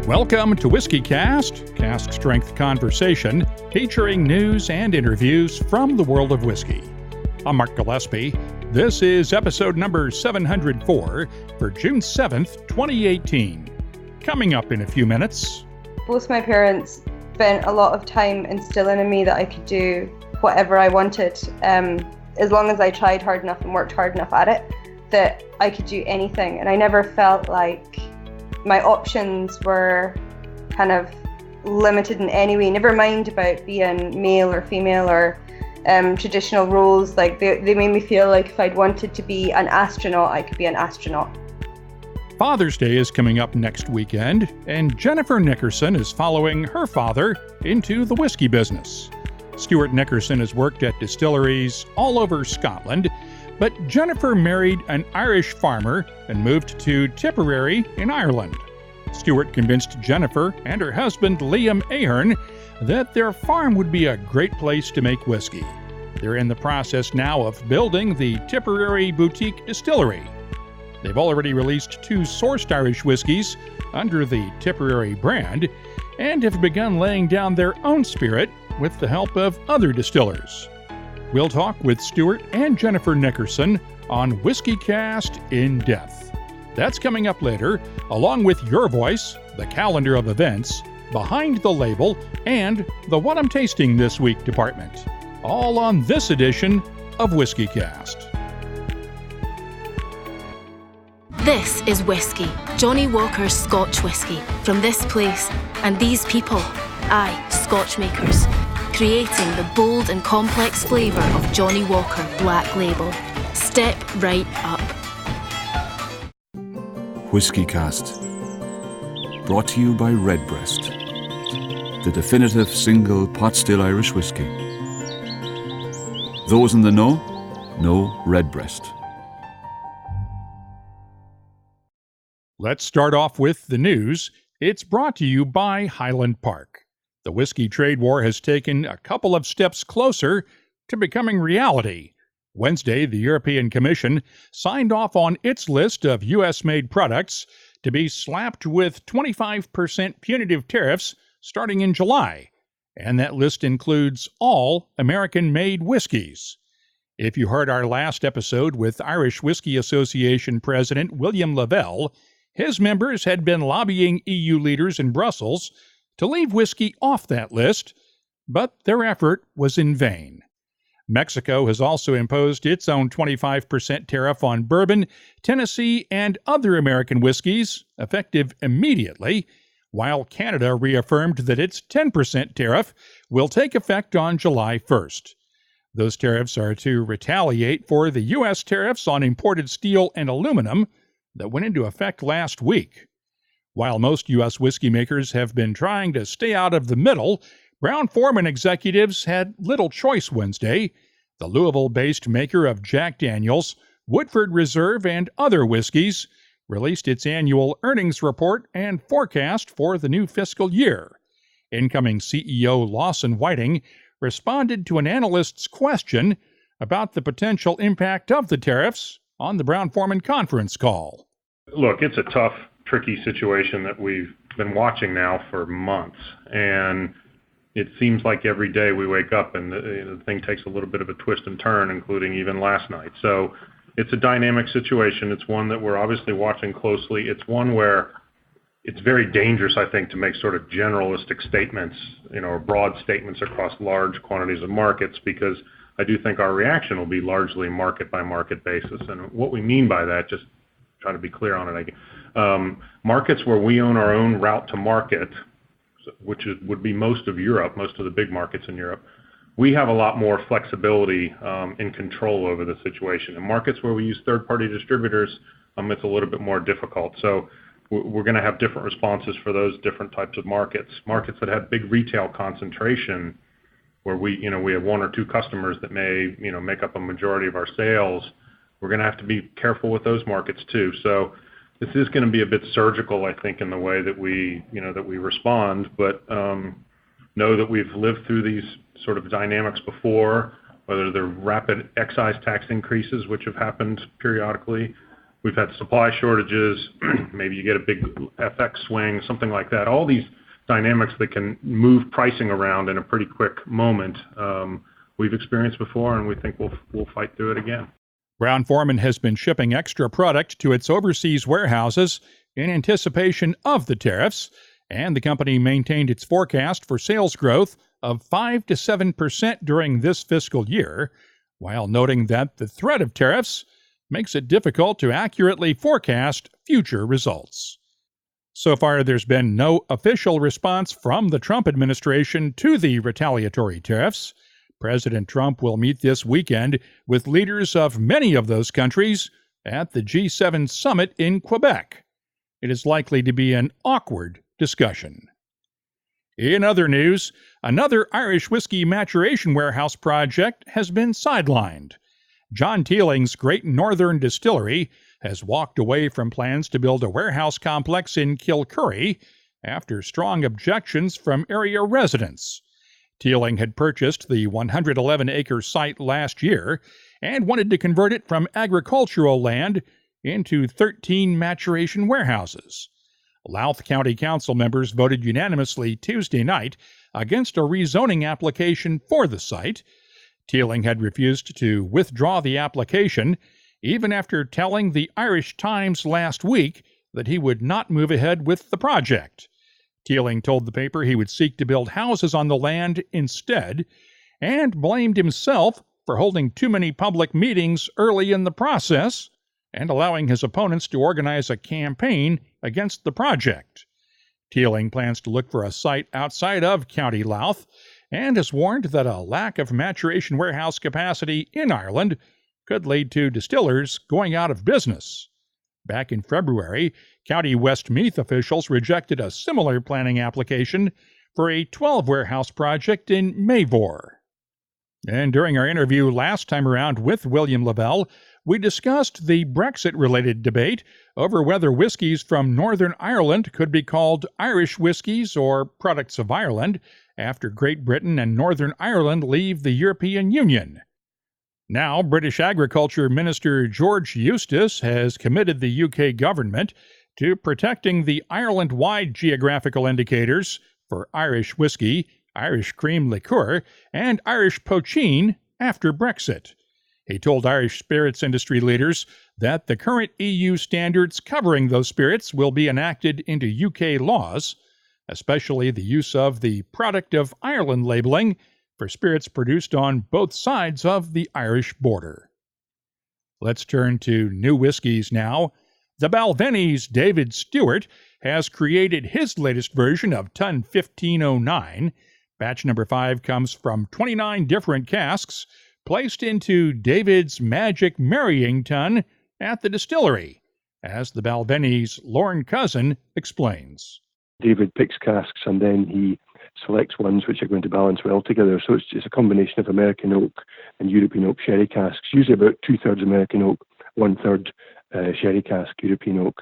Welcome to WhiskyCast, cask strength conversation featuring news and interviews from the world of whiskey. I'm Mark Gillespie. This is episode number 704 for June 7th, 2018. Coming up in a few minutes. Both my parents spent a lot of time instilling in me that I could do whatever I wanted, as long as I tried hard enough and worked hard enough at it, that I could do anything. And I never felt like my options were kind of limited in any way, never mind about being male or female or traditional roles. Like they made me feel like if I'd wanted to be an astronaut, I could be an astronaut. Father's Day is coming up next weekend, and Jennifer Nickerson is following her father into the whiskey business. Stuart Nickerson has worked at distilleries all over Scotland, but Jennifer married an Irish farmer and moved to Tipperary in Ireland. Stuart convinced Jennifer and her husband Liam Ahearn that their farm would be a great place to make whiskey. They're in the process now of building the Tipperary Boutique Distillery. They've already released 2 sourced Irish whiskies under the Tipperary brand and have begun laying down their own spirit with the help of other distillers. We'll talk with Stuart and Jennifer Nickerson on WhiskyCast In-Depth. That's coming up later, along with your voice, the calendar of events, behind the label, and the What I'm Tasting This Week department. All on this edition of WhiskyCast. This is whiskey, Johnny Walker's Scotch Whisky, from this place and these people, aye, Scotch makers, creating the bold and complex flavour of Johnny Walker Black Label. Step right up. WhiskyCast, brought to you by Redbreast, the definitive single pot still Irish whiskey. Those in the know Redbreast. Let's start off with the news. It's brought to you by Highland Park. The whiskey trade war has taken a couple of steps closer to becoming reality. Wednesday, the European Commission signed off on its list of U.S.-made products to be slapped with 25% punitive tariffs starting in July, and that list includes all American-made whiskies. If you heard our last episode with Irish Whiskey Association President William Lavelle, his members had been lobbying EU leaders in Brussels to leave whiskey off that list, but their effort was in vain. Mexico has also imposed its own 25% tariff on Bourbon, Tennessee, and other American whiskeys, effective immediately, while Canada reaffirmed that its 10% tariff will take effect on July 1st. Those tariffs are to retaliate for the U.S. tariffs on imported steel and aluminum that went into effect last week. While most U.S. whiskey makers have been trying to stay out of the middle, Brown-Forman executives had little choice Wednesday. The Louisville-based maker of Jack Daniel's, Woodford Reserve, and other whiskeys released its annual earnings report and forecast for the new fiscal year. Incoming CEO Lawson Whiting responded to an analyst's question about the potential impact of the tariffs on the Brown-Forman conference call. Look, it's a tough, tricky situation that we've been watching now for months, and it seems like every day we wake up and the thing takes a little bit of a twist and turn, including even last night. So it's a dynamic situation. It's one that we're obviously watching closely. It's one where it's very dangerous, I think, to make sort of generalistic statements, or broad statements across large quantities of markets, because I do think our reaction will be largely market by market basis. And what we mean by that, just trying to be clear on it, markets where we own our own route to market, which would be most of Europe, most of the big markets in Europe, we have a lot more flexibility and control over the situation. In markets where we use third-party distributors, it's a little bit more difficult. So we're going to have different responses for those different types of markets. Markets that have big retail concentration, where we have 1 or 2 customers that may make up a majority of our sales, we're going to have to be careful with those markets too. So this is going to be a bit surgical, I think, in the way that we respond, but know that we've lived through these sort of dynamics before, whether they're rapid excise tax increases, which have happened periodically, we've had supply shortages, maybe you get a big FX swing, something like that. All these dynamics that can move pricing around in a pretty quick moment, we've experienced before, and we think we'll fight through it again. Brown-Forman has been shipping extra product to its overseas warehouses in anticipation of the tariffs, and the company maintained its forecast for sales growth of 5 to 7% during this fiscal year, while noting that the threat of tariffs makes it difficult to accurately forecast future results. So far, there's been no official response from the Trump administration to the retaliatory tariffs. President Trump will meet this weekend with leaders of many of those countries at the G7 summit in Quebec. It is likely to be an awkward discussion. In other news, another Irish whiskey maturation warehouse project has been sidelined. John Teeling's Great Northern Distillery has walked away from plans to build a warehouse complex in Kilcurry after strong objections from area residents. Teeling had purchased the 111-acre site last year and wanted to convert it from agricultural land into 13 maturation warehouses. Louth County Council members voted unanimously Tuesday night against a rezoning application for the site. Teeling had refused to withdraw the application, even after telling the Irish Times last week that he would not move ahead with the project. Teeling told the paper he would seek to build houses on the land instead, and blamed himself for holding too many public meetings early in the process and allowing his opponents to organize a campaign against the project. Teeling plans to look for a site outside of County Louth and has warned that a lack of maturation warehouse capacity in Ireland could lead to distillers going out of business. Back in February, County Westmeath officials rejected a similar planning application for a 12-warehouse project in Mayvor. And during our interview last time around with William Lavelle, we discussed the Brexit-related debate over whether whiskies from Northern Ireland could be called Irish whiskies or products of Ireland after Great Britain and Northern Ireland leave the European Union. Now, British Agriculture Minister George Eustace has committed the UK government to protecting the Ireland-wide geographical indicators for Irish whiskey, Irish cream liqueur, and Irish poachine after Brexit. He told Irish spirits industry leaders that the current EU standards covering those spirits will be enacted into UK laws, especially the use of the Product of Ireland labeling for spirits produced on both sides of the Irish border. Let's turn to new whiskies now. The Balvenie's David Stewart has created his latest version of Tun 1509. Batch number 5 comes from 29 different casks placed into David's Magic Marrying Tun at the distillery, as the Balvenie's Lorne Cousin explains. David picks casks and then he selects ones which are going to balance well together. So it's a combination of American oak and European oak sherry casks, usually about 2/3 American oak, 1/3 sherry cask, European oak.